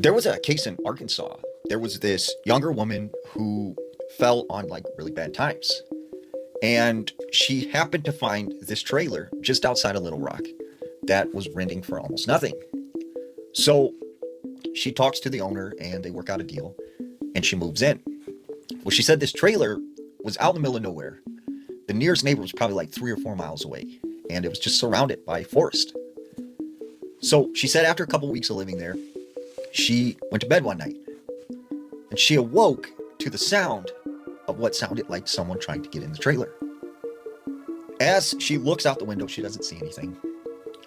There was a case in Arkansas. There was this younger woman who fell on like really bad times. And she happened to find this trailer just outside of Little Rock that was renting for almost nothing. So she talks to the owner and they work out a deal and she moves in. Well, she said this trailer was out in the middle of nowhere. The nearest neighbor was probably like 3 or 4 miles away and it was just surrounded by forest. So she said after a couple weeks of living there, she went to bed one night and she awoke to the sound of what sounded like someone trying to get in the trailer. As she looks out the window, she doesn't see anything.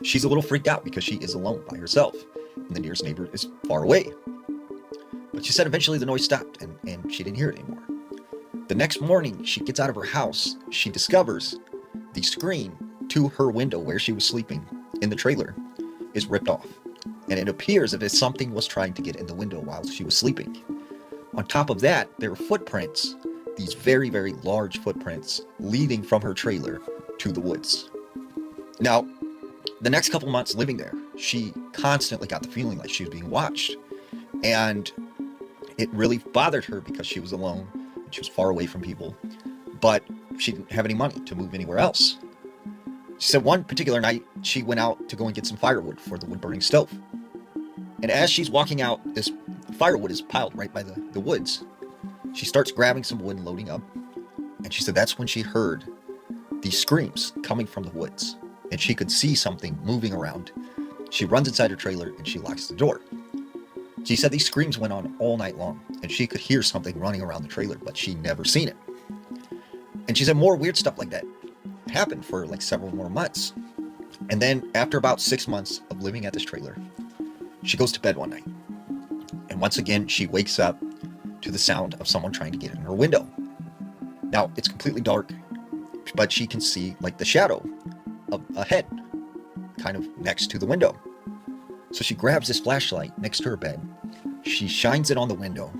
She's a little freaked out because she is alone by herself and the nearest neighbor is far away. But she said eventually the noise stopped and she didn't hear it anymore. The next morning, she gets out of her house. She discovers the screen to her window where she was sleeping in the trailer is ripped off. And it appears as if something was trying to get in the window while she was sleeping. On top of that, there were footprints, these very, very large footprints leading from her trailer to the woods. Now, the next couple months living there, she constantly got the feeling like she was being watched. And it really bothered her because she was alone and she was far away from people, but she didn't have any money to move anywhere else. She said one particular night she went out to go and get some firewood for the wood burning stove. And as she's walking out, this firewood is piled right by the woods. She starts grabbing some wood and loading up. And she said that's when she heard these screams coming from the woods. And she could see something moving around. She runs inside her trailer and she locks the door. She said these screams went on all night long. And she could hear something running around the trailer, but she never seen it. And she said more weird stuff like that happened for like several more months. And then after about 6 months of living at this trailer, she goes to bed one night. And once again, she wakes up to the sound of someone trying to get in her window. Now, it's completely dark, but she can see like the shadow of a head kind of next to the window. So she grabs this flashlight next to her bed. She shines it on the window,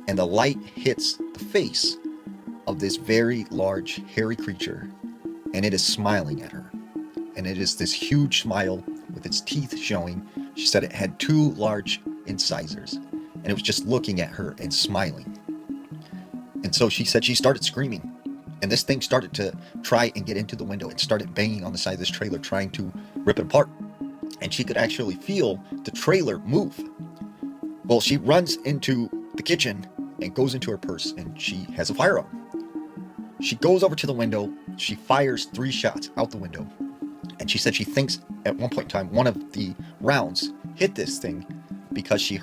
and the light hits the face of this very large, hairy creature, and it is smiling at her. And it is this huge smile with its teeth showing. She said it had 2 large incisors, and it was just looking at her and smiling. And so she said she started screaming, and this thing started to try and get into the window and started banging on the side of this trailer, trying to rip it apart. And she could actually feel the trailer move. Well, she runs into the kitchen and goes into her purse, and she has a firearm. She goes over to the window. She fires 3 shots out the window. And she said she thinks at one point in time, one of the rounds hit this thing because she